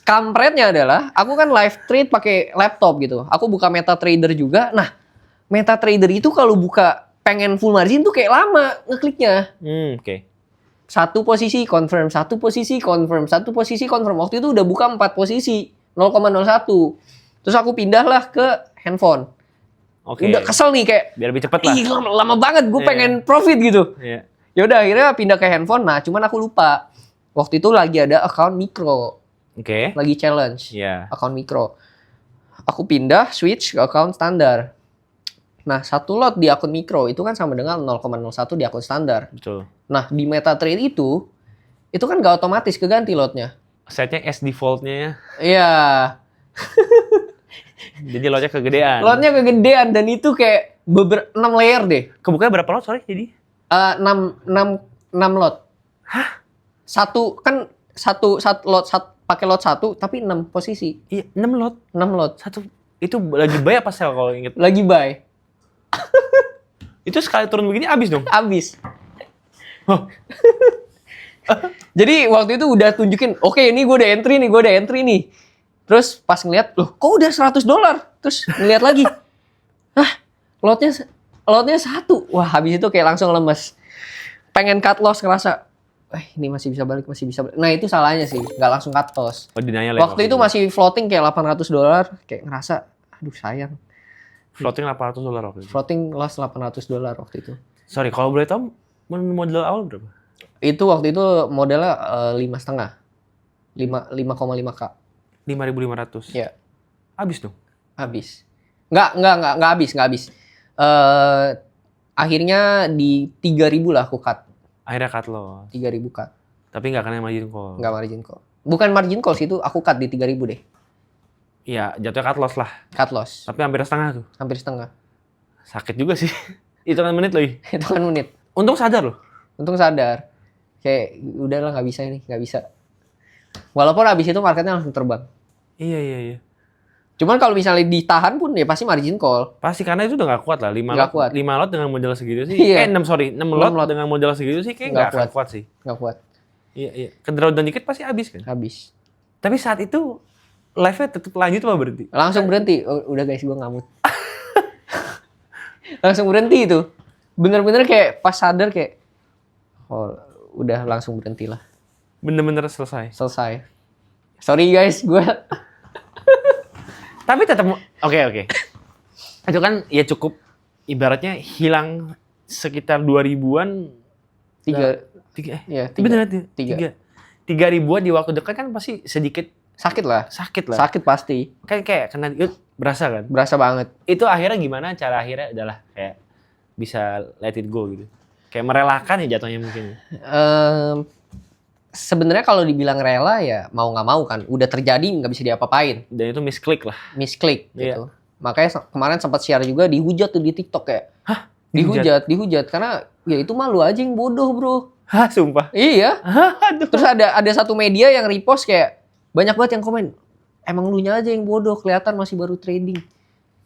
kampretnya adalah aku kan live trade pakai laptop gitu. Aku buka MetaTrader juga. Nah, MetaTrader itu kalau buka pengen full margin tuh kayak lama ngekliknya. Oke. Satu posisi confirm, satu posisi confirm, satu posisi confirm. Waktu itu udah buka 4 posisi, 0,01. Terus aku pindahlah ke handphone. Oke. Udah kesel nih kayak, Biar lebih cepet lah. ih lama banget gue Iya. pengen profit gitu. Iya. Ya udah akhirnya pindah ke handphone. Nah, cuman aku lupa. Waktu itu lagi ada account mikro, Oke. lagi challenge. Iya. Account mikro. Aku pindah switch ke account standar. Nah, satu lot di akun mikro itu kan sama dengan 0,01 di akun standar. Betul. Nah, di MetaTrader itu kan gak otomatis keganti lotnya. Setnya as defaultnya ya. Iya, Jadi lotnya kegedean. lotnya kegedean dan itu kayak 6 layer deh. Kebukanya berapa lot, sorry? Jadi? 6 lot. Hah? Satu lot pakai lot 1 tapi 6 posisi. Iya, 6 lot. 6 lot. Satu. Itu lagi buy apa sell kalau inget? Lagi buy. Itu sekali turun begini habis dong? Habis. Hah? Jadi waktu itu udah tunjukin, oke ini gue udah entry nih. Terus pas ngeliat, loh kok udah $100? Terus ngeliat lagi, lotnya 1. Wah habis itu kayak langsung lemes. Pengen cut loss ngerasa, ini masih bisa balik. Nah itu salahnya sih, nggak langsung cut loss. Oh, denial ya. Waktu itu masih floating kayak $800, kayak ngerasa, aduh sayang. floating $800 waktu itu. Floating loss $800 waktu itu. Sorry, kalau boleh tahu modal awal berapa? Itu waktu itu modalnya 5,5. 5,5K. 5.500. Ya, Habis dong. habis. Nggak habis. Akhirnya di 3.000 lah aku cut. Akhirnya cut loss. 3.000 cut. Tapi nggak kena margin call. Nggak margin call. Bukan margin call sih itu, aku cut di 3.000 deh. Iya, jatuhnya cut loss lah. Cut loss. Tapi hampir setengah tuh. Hampir setengah. Sakit juga sih. Hitungan menit lagi. Hitungan menit. Untung sadar loh. Untung sadar. Kayak udahlah nggak bisa ini, nggak bisa. Walaupun abis itu marketnya langsung terbang. Iya. Cuman kalau misalnya ditahan pun ya pasti margin call. Pasti karena itu udah nggak kuat lah. 5 Nggak kuat. lot dengan modal segitu sih. Iya. 6 lot lot. dengan modal segitu sih kayak Nggak nggak akan kuat sih. Nggak kuat. Iya. Kedrawdown dikit pasti habis kan. Habis. Tapi saat itu live-nya tetap lanjut apa berhenti? Langsung berhenti. Oh, udah guys, gue ngamut. Langsung berhenti itu. Bener-bener kayak pas sadar kayak, oh udah langsung berhenti lah. Bener-bener selesai. Selesai. Sorry guys, gue Tapi tetap oke. Itu kan ya cukup ibaratnya hilang sekitar 2.000-an. tiga. Ya, Tiga. bener, Tiga. 3.000-an di waktu dekat kan pasti sedikit Sakit lah. sakit lah. Sakit pasti. Kan kayak kena berasa kan. Berasa banget. Itu akhirnya gimana cara akhirnya adalah kayak bisa let it go gitu. Kayak merelakan ya jatuhnya mungkin. Sebenarnya kalau dibilang rela ya mau nggak mau kan. Udah terjadi nggak bisa diapa-apain. Dan itu misclick lah. Misklik Iya. gitu. Makanya kemarin sempat share juga dihujat tuh di TikTok kayak. Hah? Dihujat karena ya itu mah lu aja yang bodoh, Bro. Hah, sumpah. Iya. Aduh. Terus ada satu media yang repost kayak banyak banget yang komen, emang lu nya aja yang bodoh, kelihatan masih baru trading.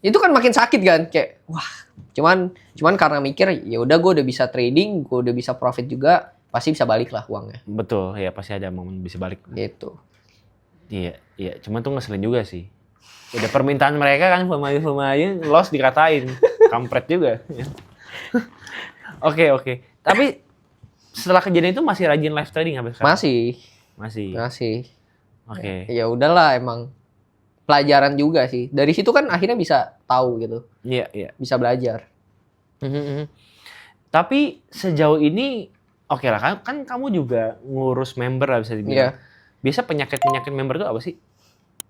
Itu kan makin sakit kan, kayak wah, cuman karena mikir ya udah gue udah bisa trading, gue udah bisa profit juga, pasti bisa balik lah uangnya. Betul, ya pasti ada momen bisa balik. Gitu. Iya. Cuman tuh ngeselin juga sih. Udah permintaan mereka kan pemain loss dikatain. Kampret juga. Oke. Tapi setelah kejadian itu masih rajin live trading sampai sekarang? Masih. Oke. Ya udahlah, emang pelajaran juga sih. Dari situ kan akhirnya bisa tahu gitu. Iya. Bisa belajar. Tapi sejauh ini oke lah, kan kamu juga ngurus member lah bisa dibilang. Iya. Biasa penyakit member itu apa sih?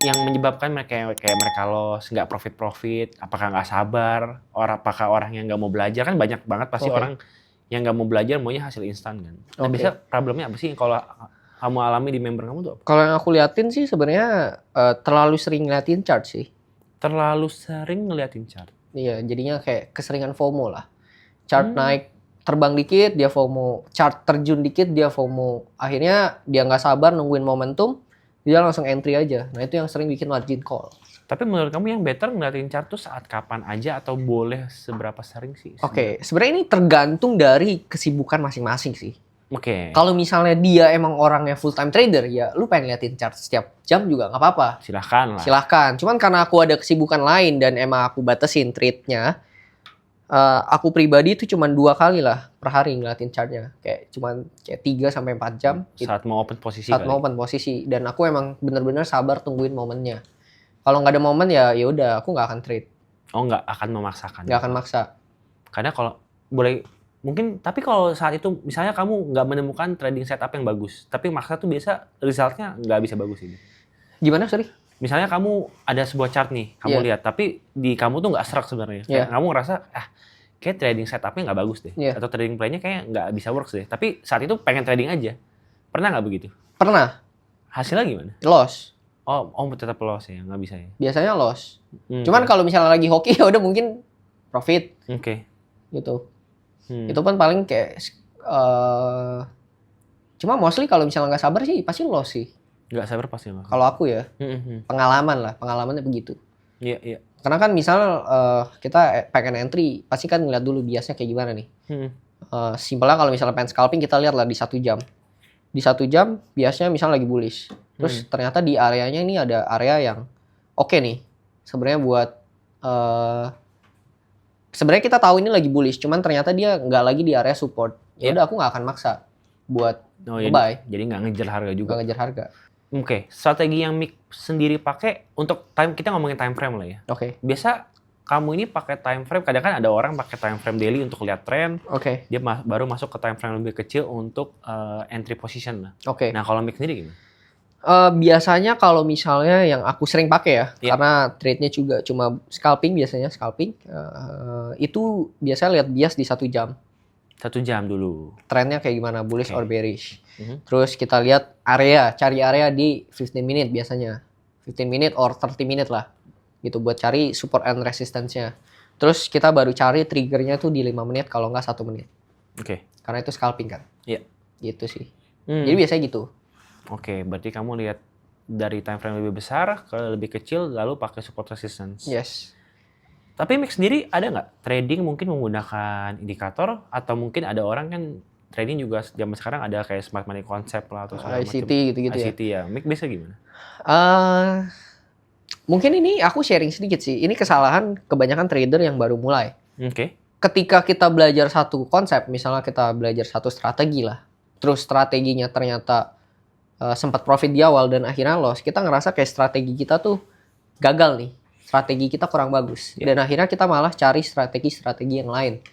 Yang menyebabkan mereka kayak mereka loss, nggak profit, apakah nggak sabar, apakah orang yang nggak mau belajar, kan banyak banget pasti orang yang nggak mau belajar maunya hasil instan kan. Nah, bisa problemnya apa sih kalau kamu alami di member kamu tuh apa? Kalau yang aku liatin sih sebenarnya terlalu sering ngeliatin chart sih. Terlalu sering ngeliatin chart. Iya, jadinya kayak keseringan FOMO lah. Chart naik, terbang dikit, dia FOMO. Chart terjun dikit, dia FOMO. Akhirnya dia nggak sabar nungguin momentum, dia langsung entry aja. Nah, itu yang sering bikin margin call. Tapi menurut kamu yang better ngeliatin chart tuh saat kapan aja atau boleh seberapa sering sih? Oke, sebenarnya ini tergantung dari kesibukan masing-masing sih. Oke. Kalau misalnya dia emang orangnya full time trader, ya lu pengen liatin chart setiap jam juga nggak apa-apa. Silahkan lah. Silahkan. Cuman karena aku ada kesibukan lain dan emang aku batasin trade-nya, aku pribadi itu cuma 2 kali lah per hari ngeliatin chartnya. Kayak 3 sampai 4 jam. Saat mau open posisi. Open posisi. Dan aku emang bener-bener sabar tungguin momennya. Kalau nggak ada momen ya udah aku nggak akan trade. Oh, nggak akan memaksakan. Nggak akan maksa. Karena kalau boleh mungkin, tapi kalau saat itu misalnya kamu nggak menemukan trading setup yang bagus, tapi maksa tuh biasa resultnya nggak bisa bagus ini. Gimana, sorry? Misalnya kamu ada sebuah chart nih, kamu lihat, tapi di kamu tuh nggak serak sebenarnya. Kamu ngerasa, kayak trading setupnya nggak bagus deh. Atau trading plan-nya kayak nggak bisa works deh. Tapi saat itu pengen trading aja. Pernah nggak begitu? Pernah. Hasilnya gimana? Loss. Oh tetap loss ya, nggak bisa ya? Biasanya loss. Cuman kalau misalnya lagi hoki ya udah mungkin profit. Oke. Gitu. Itu pun paling kayak cuma mostly kalau misalnya nggak sabar sih pasti loss sih. Nggak sabar pasti loss. Kalau aku ya, pengalamannya begitu. Iya. Karena kan misal kita pengen entry, pasti kan ngeliat dulu biasanya kayak gimana nih. Simpelnya kalau misalnya pengen scalping, kita lihat lah di 1 jam. Di 1 jam biasanya misalnya lagi bullish. Terus ternyata di areanya ini ada area yang oke nih. Sebenarnya buat sebenarnya kita tahu ini lagi bullish, cuman ternyata dia nggak lagi di area support. Ya udah aku nggak akan maksa buat buy. Jadi nggak ngejar harga juga. Nggak ngejar harga. Oke, strategi yang Mik sendiri pakai untuk kita ngomongin time frame lah ya. Oke. Biasa kamu ini pakai time frame, kadang kan ada orang pakai time frame daily untuk lihat tren. Oke. Dia baru masuk ke time frame lebih kecil untuk entry position lah. Oke. Nah, kalau Mik sendiri gimana? Biasanya kalau misalnya yang aku sering pakai ya, karena trade-nya juga cuma scalping biasanya, itu biasanya lihat bias di 1 jam. 1 jam dulu. Trennya kayak gimana, bullish or bearish. Terus kita lihat cari area di 15 minute biasanya. 15 minute or 30 minute lah. Gitu buat cari support and resistance-nya. Terus kita baru cari triggernya tuh di 5 menit kalau nggak 1 menit. Oke. Karena itu scalping kan. Iya. Gitu sih. Jadi biasanya gitu. Oke, berarti kamu lihat dari time frame lebih besar ke lebih kecil lalu pakai support resistance. Yes. Tapi Mik sendiri ada nggak trading mungkin menggunakan indikator, atau mungkin ada orang kan trading juga zaman sekarang ada kayak smart money concept lah atau segala macam. ICT gitu-gitu ICT ya. Mik biasa gimana? Mungkin ini aku sharing sedikit sih. Ini kesalahan kebanyakan trader yang baru mulai. Oke. Ketika kita belajar satu konsep, misalnya kita belajar satu strategi lah, terus strateginya ternyata sempat profit di awal dan akhirnya loss, kita ngerasa kayak strategi kita tuh gagal nih. Strategi kita kurang bagus. Dan akhirnya kita malah cari strategi-strategi yang lain.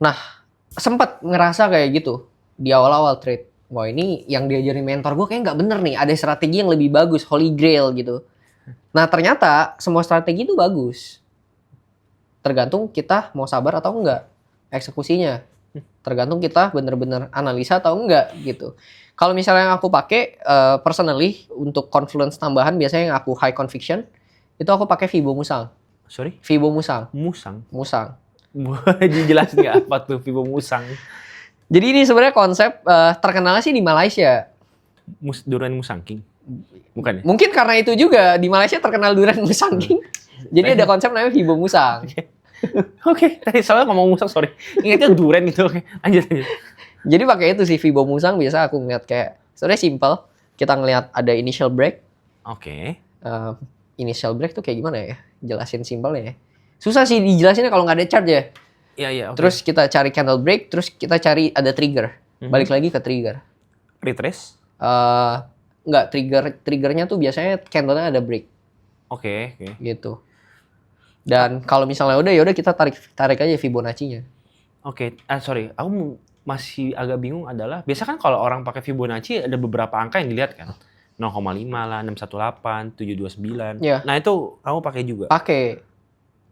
Nah, sempat ngerasa kayak gitu di awal-awal trade. Wah, ini yang diajarin mentor gue kayak nggak bener nih. Ada strategi yang lebih bagus, holy grail gitu. Nah, ternyata semua strategi itu bagus. Tergantung kita mau sabar atau enggak eksekusinya. Tergantung kita bener-bener analisa atau enggak gitu. Kalau misalnya yang aku pakai personally untuk confluence tambahan, biasanya yang aku high conviction itu aku pakai Fibo Musang. Sorry? Fibo Musang. Musang. Dijelasin nggak apa tuh Fibo Musang? Jadi ini sebenarnya konsep terkenalnya sih di Malaysia. Durian Musang King? Bukan ya? Mungkin karena itu juga di Malaysia terkenal durian Musang King. Jadi ada konsep namanya Fibo Musang. Oke, tadi soalnya ngomong musang, sorry. Ingatnya durian gitu. Oke, lanjut. Jadi pakai itu sih Fibo Musang, biasa aku ngeliat kayak sebenarnya simple. Kita ngeliat ada initial break. Oke. Initial break tuh kayak gimana ya? Jelasin simpelnya ya. Susah sih dijelasinnya kalau nggak ada chart ya. Iya. Okay. Terus kita cari candle break, terus kita cari ada trigger. Balik lagi ke trigger. Retrace? Enggak, triggernya tuh biasanya candle-nya ada break Oke. gitu. Dan kalau misalnya udah ya udah kita tarik aja Fibonacci-nya. Oke, sorry, aku masih agak bingung adalah biasa kan kalau orang pakai Fibonacci ada beberapa angka yang dilihat kan. 0,5 lah, 618, 729. Iya. Nah, itu kamu pakai juga? Pakai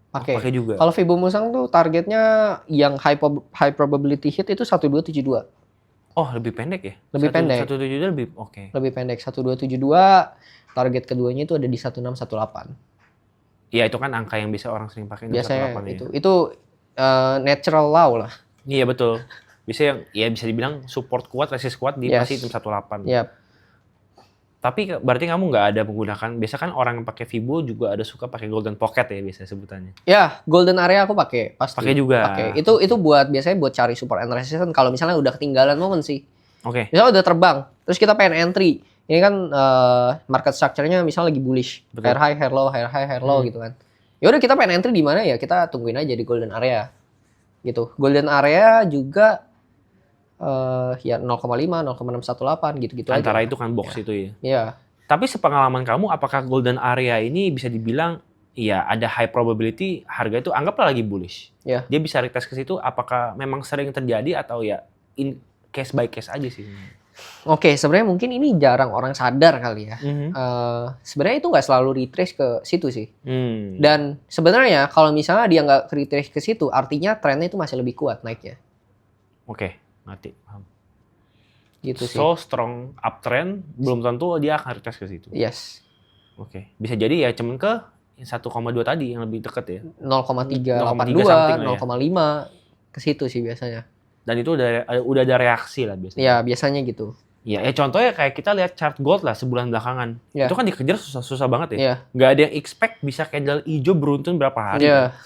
Pakai juga. Kalau Fibo Musang tuh targetnya yang high probability hit itu 1272. Oh, lebih pendek ya? Lebih pendek. 172 lebih oke. Lebih pendek 1272. Target keduanya itu ada di 1618. Iya, itu kan angka yang bisa orang sering pakai. Biasanya 618 itu natural law lah. Iya, betul. Bisa dibilang support kuat, resist kuat di Yes. pasti 618. Yap. Tapi berarti kamu nggak ada menggunakan, biasa kan orang yang pakai Fibo juga ada suka pakai golden pocket ya biasa sebutannya. Ya, golden area aku pakai pasti. Pakai juga. Pakai. Itu biasanya buat cari support and resistance kalau misalnya udah ketinggalan momen sih. Oke. Misalnya udah terbang, terus kita pengen entry. Ini kan market structure-nya misalnya lagi bullish. Betul. Higher high, higher low, higher high, higher low gitu kan. Ya udah kita pengen entry di mana ya? Kita tungguin aja di golden area. Gitu. Golden area juga ya 0,5, 0,618 gitu-gitu aja. Antara itu kan box itu ya. Iya. Tapi sepengalaman kamu, apakah golden area ini bisa dibilang ya ada high probability harga itu anggaplah lagi bullish. Iya. Dia bisa retest ke situ, apakah memang sering terjadi atau ya in case by case aja sih? Oke, sebenarnya mungkin ini jarang orang sadar kali ya. Mhm. Sebenarnya itu nggak selalu retrace ke situ sih. Hmm. Dan sebenarnya kalau misalnya dia nggak retrace ke situ, artinya trennya itu masih lebih kuat naiknya. Oke, ngerti. Paham. Gitu sih. So strong uptrend, belum tentu dia akan retest ke situ. Yes. Oke, bisa jadi ya cuman ke 1,2 tadi yang lebih deket ya. 0,382, 0,3 something lah ya. 0,5 ke situ sih biasanya. Dan itu udah ada reaksi lah biasanya. Ya, biasanya gitu. Ya contohnya kayak kita lihat chart gold lah sebulan belakangan. Ya. Itu kan dikejar susah banget ya. Iya. Nggak ada yang expect bisa candle hijau beruntun berapa hari. Iya.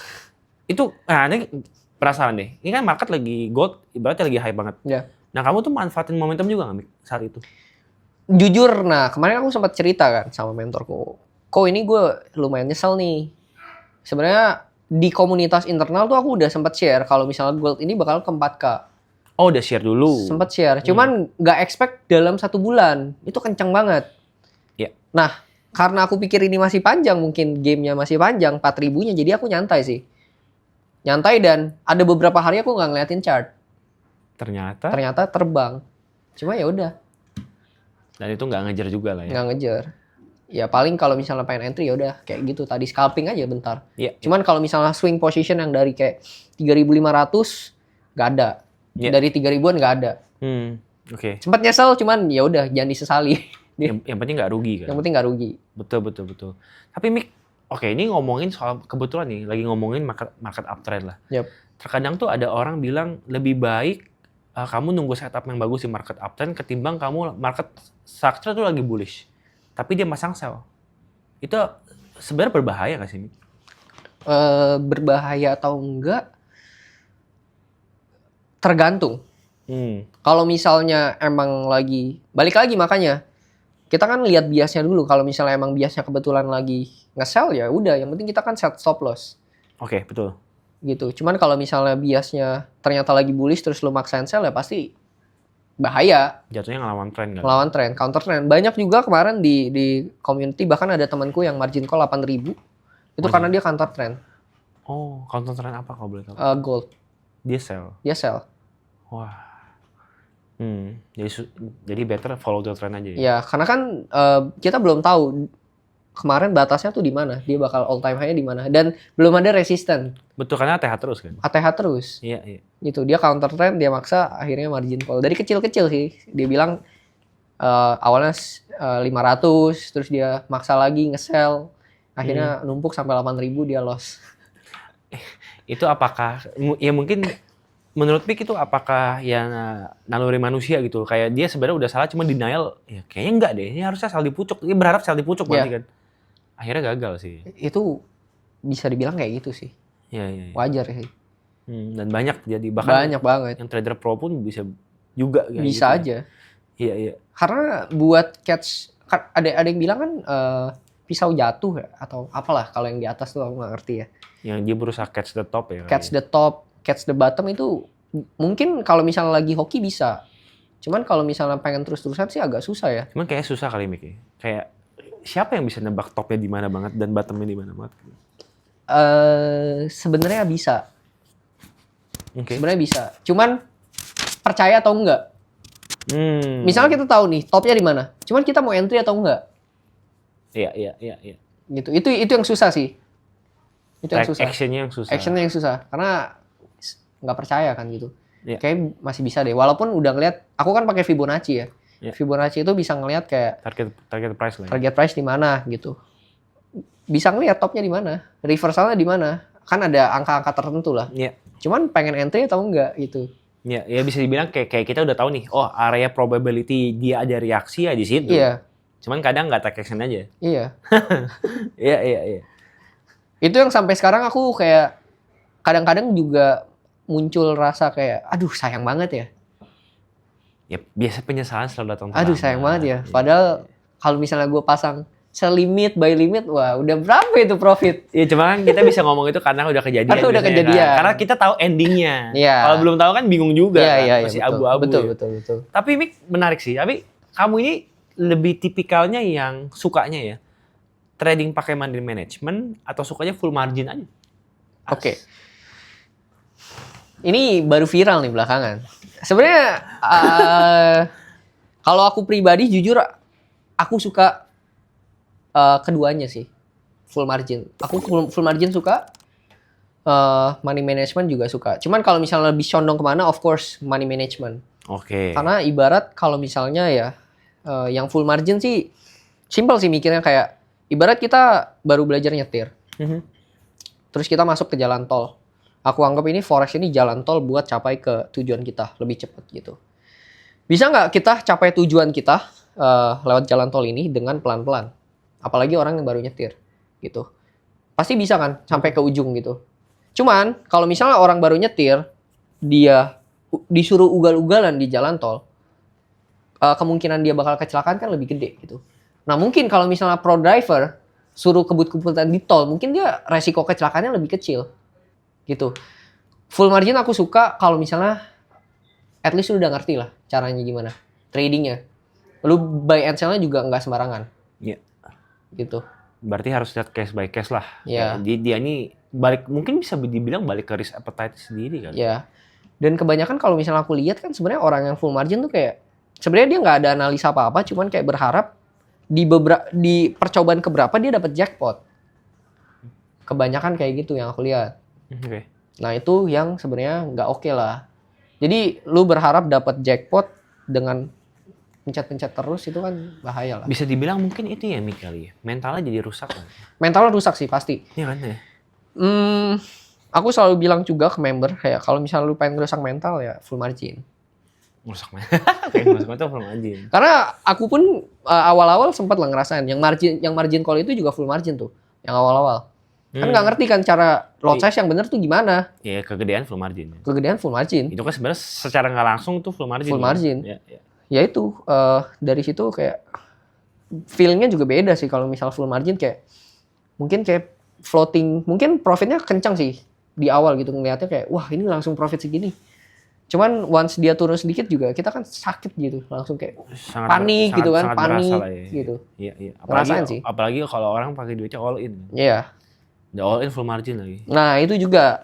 Itu, nah ini penasaran deh. Ini kan market lagi gold, ibaratnya lagi high banget. Iya. Nah kamu tuh manfaatin momentum juga nggak Mik, saat itu? Jujur, nah kemarin aku sempat cerita kan sama mentorku. Kok ini gue lumayan nyesel nih. Sebenarnya di komunitas internal tuh aku udah sempat share kalau misalnya gold ini bakal ke 4K. Oh udah share dulu. Sempat share, cuman nggak expect dalam 1 bulan. Itu kencang banget. Iya. Nah, karena aku pikir ini masih panjang, mungkin gamenya masih panjang, 4.000-nya, jadi aku nyantai sih. Nyantai dan ada beberapa hari aku nggak ngeliatin chart. Ternyata terbang. Cuma ya udah, Dan itu nggak ngejar juga lah ya. nggak ngejar. Ya paling kalau misalnya pengen entry ya udah kayak gitu tadi scalping aja bentar. Iya. Cuman kalau misalnya swing position yang dari kayak 3.500 nggak ada. Iya. Dari 3.000-an nggak ada. Oke. Sempat nyesel cuman ya udah jangan disesali. Yang penting nggak rugi kan. Yang penting nggak rugi. Betul. Tapi Mik, oke ini ngomongin soal kebetulan nih, lagi ngomongin market uptrend lah. Yep. Terkadang tuh ada orang bilang lebih baik kamu nunggu setup yang bagus di market uptrend ketimbang kamu market structure tuh lagi bullish. Tapi dia masang sell. Itu sebenarnya berbahaya nggak sih, Mik? Berbahaya atau enggak? Tergantung. Kalau misalnya emang lagi, balik lagi makanya, kita kan lihat biasnya dulu. Kalau misalnya emang biasnya kebetulan lagi nge-sell ya udah, yang penting kita kan set stop loss. Oke, betul. Gitu. Cuman kalau misalnya biasnya ternyata lagi bullish terus lu maksain sell ya pasti bahaya. Jatuhnya ngelawan tren kan? Melawan tren, counter trend. Banyak juga kemarin di community, bahkan ada temanku yang margin call 8.000. Itu karena dia counter trend. Oh, counter trend apa kalau boleh tahu? Gold. Dia sell. Dia sell. Wah. Jadi better follow the trend aja ya? Ya, karena kan kita belum tahu kemarin batasnya tuh di mana. Dia bakal all time high-nya di mana. Dan belum ada resisten. Betul, karena ATH terus kan? ATH terus. Iya. Gitu. Dia counter trend, dia maksa, akhirnya margin call. Dari kecil-kecil sih. Dia bilang awalnya 500, terus dia maksa lagi nge-sell. Akhirnya numpuk sampai 8.000 dia loss. Itu apakah, ya mungkin menurut Mik itu apakah ya naluri manusia gitu? Kayak dia sebenarnya udah salah, cuma denial, ya kayaknya enggak deh, ini harusnya sell dipucuk. Dia berharap sell dipucuk berarti kan? Akhirnya gagal sih. Itu bisa dibilang kayak gitu sih. Iya. Wajar sih. Dan banyak jadi, bahkan Banyak banget. yang trader pro pun bisa juga. Bisa gitu. aja. Iya. Karena buat catch, ada yang bilang kan pisau jatuh ya, atau apalah kalau yang di atas tuh aku nggak ngerti ya. Yang dia berusaha catch the top ya. Catch the top, catch the bottom itu mungkin kalau misalnya lagi hoki bisa. Cuman kalau misalnya pengen terus-terusan sih agak susah ya. Cuman kayak susah kali Mik ya. Kayak siapa yang bisa nebak topnya di mana banget dan bottomnya di mana banget? Sebenarnya bisa. Oke. Sebenarnya bisa. Cuman percaya atau enggak? Misalnya kita tahu nih topnya di mana. Cuman kita mau entry atau enggak? Iya. Gitu. Itu yang susah sih. Itu yang susah. Actionnya yang susah. Actionnya yang susah karena nggak percaya kan gitu. Iya. Kayak masih bisa deh. Walaupun udah ngeliat, aku kan pakai Fibonacci ya. Iya. Fibonacci itu bisa ngeliat kayak Target price lah. Ya. target price di mana gitu. Bisa ngeliat topnya di mana, reversalnya di mana. Kan ada angka-angka tertentu lah. Iya. Cuman pengen entry atau enggak gitu. Ya bisa dibilang kayak kita udah tahu nih, oh area probability dia ada reaksi ya di situ. Iya. Cuman kadang nggak take action aja. Iya. Iya. Itu yang sampai sekarang aku kayak kadang-kadang juga muncul rasa kayak, aduh sayang banget ya. Ya biasa penyesalan selalu datang. Aduh sayang banget ya. Padahal kalau misalnya gue pasang selimit by limit, wah udah berapa itu profit? Iya cuma kan kita bisa ngomong itu karena udah kejadian. Karena udah biasanya, kejadian. Kan? Karena kita tahu endingnya. Iya. Kalau belum tahu kan bingung juga. Iya, Masih betul. abu-abu. Betul. Tapi Mik menarik sih. Tapi kamu ini lebih tipikalnya yang sukanya ya trading pakai money management atau sukanya full margin aja? Oke. Ini baru viral nih belakangan. Sebenarnya kalau aku pribadi jujur aku suka keduanya sih. Full margin. Aku full margin suka. Money management juga suka. Cuman kalau misalnya lebih condong kemana, of course money management. Oke. Karena ibarat kalau misalnya ya yang full margin sih simple sih mikirnya kayak ibarat kita baru belajar nyetir. Terus kita masuk ke jalan tol. Aku anggap ini forex ini jalan tol buat capai ke tujuan kita lebih cepat gitu. Bisa nggak kita capai tujuan kita lewat jalan tol ini dengan pelan-pelan? Apalagi orang yang baru nyetir gitu. Pasti bisa kan sampai ke ujung gitu. Cuman kalau misalnya orang baru nyetir, dia disuruh ugal-ugalan di jalan tol, kemungkinan dia bakal kecelakaan kan lebih gede gitu. Nah mungkin kalau misalnya pro driver suruh kebut-kebutan di tol, mungkin dia resiko kecelakaannya lebih kecil gitu. Full margin aku suka kalau misalnya at least lu udah ngerti lah caranya gimana tradingnya. Lu buy and sell-nya juga nggak sembarangan. Iya. Gitu. Berarti harus lihat case by case lah. Iya. Dia ini mungkin bisa dibilang balik ke risk appetite sendiri kan. Ya. Dan kebanyakan kalau misalnya aku lihat kan sebenarnya orang yang full margin tuh kayak sebenarnya dia nggak ada analisa apa-apa, cuman kayak berharap di percobaan keberapa dia dapat jackpot. Kebanyakan kayak gitu yang aku lihat. Oke. Nah itu yang sebenarnya nggak oke lah. Jadi lu berharap dapat jackpot dengan pencet-pencet terus itu kan bahaya lah. Bisa dibilang mungkin itu ya Mik kali ya. Mentalnya jadi rusak kan. Mentalnya rusak sih pasti. Iya kan ya. Aku selalu bilang juga ke member kayak kalau misalnya lu pengen rusak mental ya full margin. Rusak mental. Kayak rusak mental full margin. Karena aku pun awal-awal sempat lah ngerasain yang margin call itu juga full margin tuh yang awal-awal. Kan nggak ngerti kan cara lot size yang bener tuh gimana. Ya kegedean full margin. Kegedean full margin. Itu kan sebenarnya secara nggak langsung tuh full margin. Full margin. Ya. Ya itu dari situ kayak feelingnya juga beda sih kalau misal full margin kayak mungkin kayak floating, mungkin profitnya kencang sih di awal gitu ngeliatnya kayak wah ini langsung profit segini. Cuman once dia turun sedikit juga kita kan sakit gitu langsung kayak panik gitu kan, panik gitu. Iya. Ngerasain sih. Apalagi kalau orang pakai duitnya all in. Iya. Udah all in full margin lagi. Nah itu juga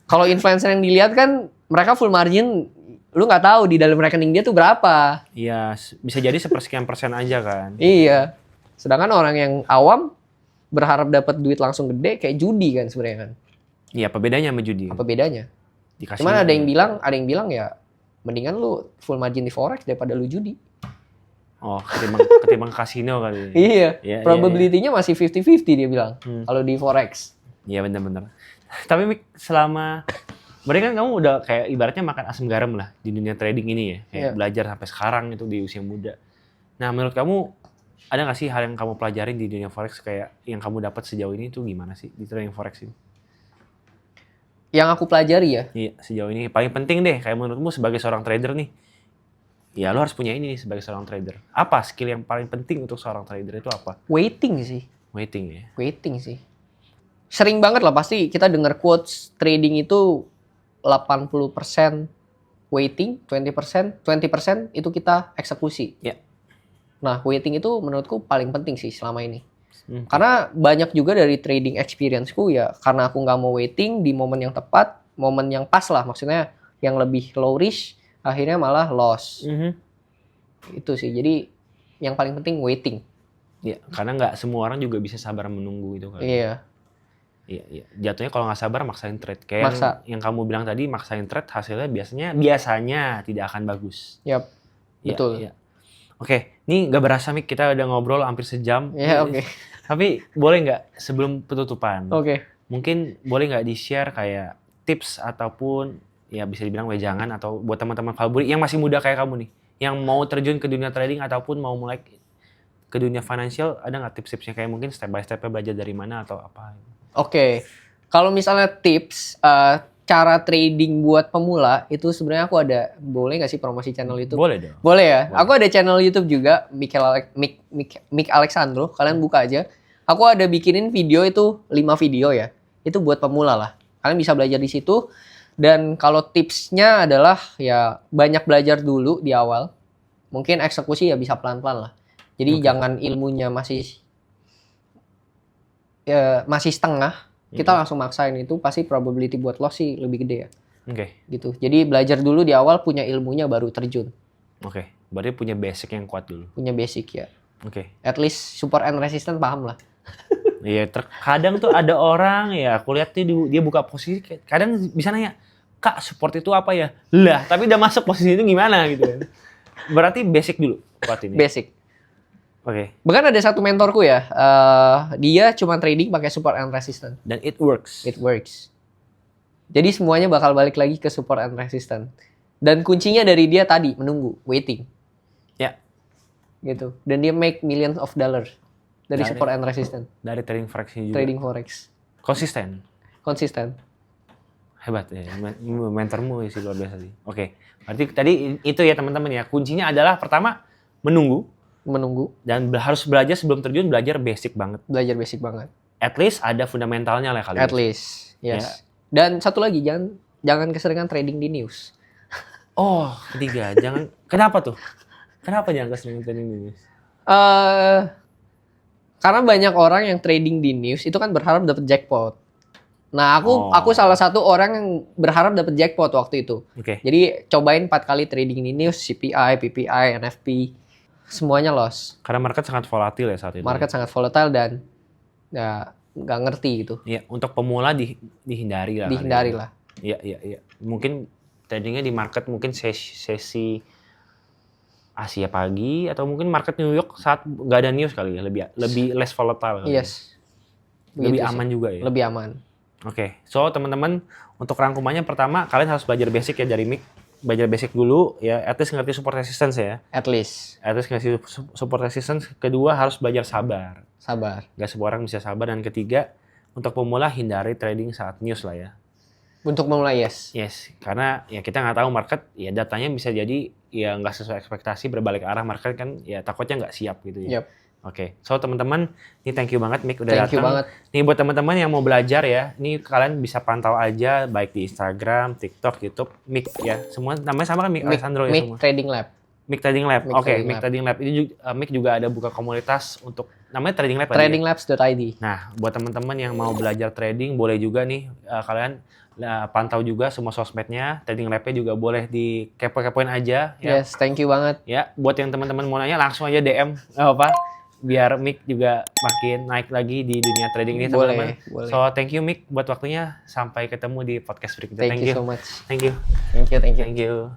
kalau influencer yang dilihat kan mereka full margin, lu nggak tahu di dalam rekening dia tuh berapa. Iya, bisa jadi sepersekian persen aja kan. Iya. Sedangkan orang yang awam berharap dapat duit langsung gede kayak judi kan sebenarnya kan. Iya, apa bedanya sama judi? Apa bedanya? Dikasih Cuman ada yang bilang ya mendingan lu full margin di forex daripada lu judi. Oh, ketimbang kasino kali. Iya. Iya, Probability-nya masih 50-50 dia bilang kalau di forex. Iya benar-benar. Tapi Mik, berarti kan kamu udah kayak ibaratnya makan asam garam lah di dunia trading ini ya. Kayak belajar sampai sekarang itu di usia muda. Nah, menurut kamu ada nggak sih hal yang kamu pelajarin di dunia forex kayak yang kamu dapat sejauh ini tuh gimana sih di trading forex ini? Yang aku pelajari ya? Iya, sejauh ini paling penting deh kayak menurutmu sebagai seorang trader nih. Ya, lo harus punya ini nih sebagai seorang trader. Apa skill yang paling penting untuk seorang trader itu apa? Waiting sih. Waiting ya? Waiting sih. Sering banget lah pasti kita dengar quotes trading itu 80% waiting 20% itu kita eksekusi. Ya. Nah, waiting itu menurutku paling penting sih selama ini. Karena banyak juga dari trading experience-ku ya, karena aku nggak mau waiting di momen yang tepat, momen yang pas lah, maksudnya yang lebih low risk, akhirnya malah loss. Itu sih, jadi yang paling penting waiting. Ya, karena nggak semua orang juga bisa sabar menunggu itu kan. Iya. Iya. Jatuhnya kalau nggak sabar maksain trade. Kayak yang kamu bilang tadi, maksain trade hasilnya biasanya tidak akan bagus. Yap, betul. Iya. Oke, ini nggak berasa Mik, kita udah ngobrol hampir sejam. Iya, oke. Tapi boleh nggak sebelum penutupan? Oke. Mungkin boleh nggak di-share kayak tips ataupun ya bisa dibilang wejangan atau buat teman-teman Valbury yang masih muda kayak kamu nih, yang mau terjun ke dunia trading ataupun mau mulai ke dunia financial, ada nggak tips-tipsnya kayak mungkin step by step-nya belajar dari mana atau apa? Oke. Kalau misalnya tips cara trading buat pemula itu sebenarnya aku ada, boleh nggak sih promosi channel YouTube? Boleh dong. Boleh ya. Boleh. Aku ada channel YouTube juga, Mik Alexandro. Kalian buka aja. Aku ada bikinin video itu 5 video ya. Itu buat pemula lah. Kalian bisa belajar di situ. Dan kalau tipsnya adalah ya banyak belajar dulu di awal. Mungkin eksekusi ya bisa pelan-pelan lah. Jadi jangan ilmunya masih setengah. Kita langsung maksain, itu pasti probability buat loss sih lebih gede ya. Oke. Gitu. Jadi belajar dulu di awal, punya ilmunya baru terjun. Oke. Berarti punya basic yang kuat dulu. Punya basic ya. Oke. At least support and resistance paham lah. Iya, kadang tuh ada orang ya, aku lihat tuh dia buka posisi, kadang bisa nanya, Kak, support itu apa ya? Lah, tapi udah masuk posisi itu gimana gitu. Berarti basic dulu kuat ini. Basic. Oke. Bahkan ada satu mentorku ya, dia cuma trading pakai support and resistance. Dan it works. It works. Jadi semuanya bakal balik lagi ke support and resistance. Dan kuncinya dari dia tadi, menunggu, waiting. Ya. Gitu. Dan dia make millions of dollars dari support and resistance. Dari trading forex juga. Trading forex. Konsisten. Hebat ya, mentormu sih luar biasa sih. Oke. Berarti tadi itu ya teman-teman ya, kuncinya adalah pertama menunggu dan harus belajar sebelum terjun, belajar basic banget. At least ada fundamentalnya lah kali. At least, yes. Ya. Dan satu lagi, jangan keseringan trading di news. Oh, ketiga, kenapa tuh? Kenapa jangan keseringan trading di news? Karena banyak orang yang trading di news itu kan berharap dapat jackpot. Nah, aku salah satu orang yang berharap dapat jackpot waktu itu. Oke. Jadi cobain 4 kali trading di news, CPI, PPI, NFP, semuanya loss. Karena market sangat volatil ya saat itu. Market sangat volatile dan nggak ngerti gitu. Iya, untuk pemula dihindari lah. Dihindari lah. Iya. Mungkin tradingnya di market mungkin sesi Asia pagi atau mungkin market New York saat nggak ada news kali ya, lebih less volatile kali. Yes. Lebih aman juga ya. Lebih aman. Oke, so teman-teman untuk rangkumannya pertama kalian harus belajar basic ya dari Mik. Belajar basic dulu ya, at least ngerti support resistance ya. At least ngerti support resistance. Kedua harus belajar sabar. Gak semua orang bisa sabar. Dan ketiga, untuk pemula hindari trading saat news lah ya. Untuk pemula yes, karena ya kita nggak tahu market ya, datanya bisa jadi ya nggak sesuai ekspektasi, berbalik arah market kan ya, takutnya nggak siap gitu ya. Yep. Oke, so teman-teman, ini thank you banget Mik udah datang. Thank you banget. Nih buat teman-teman yang mau belajar ya, ini kalian bisa pantau aja baik di Instagram, TikTok, YouTube, Mik ya. Semua namanya sama kan Mik Alexandro ya semua. Mik Trading Lab. Mik Trading Lab. Oke, Mik Trading Lab. Ini juga, Mik juga ada buka komunitas untuk namanya Trading Lab. Tradinglabs.id. Nah, buat teman-teman yang mau belajar trading boleh juga nih kalian pantau juga semua sosmednya. Trading Lab-nya juga boleh dikepo-kepoin aja ya. Yes, thank you banget. Ya, buat yang teman-teman mau nanya langsung aja DM apa? Biar Mik juga makin naik lagi di dunia trading ini teman-teman. Boleh. So thank you Mik buat waktunya. Sampai ketemu di podcast berikutnya. Thank you so much. Thank you. Thank you. Thank you.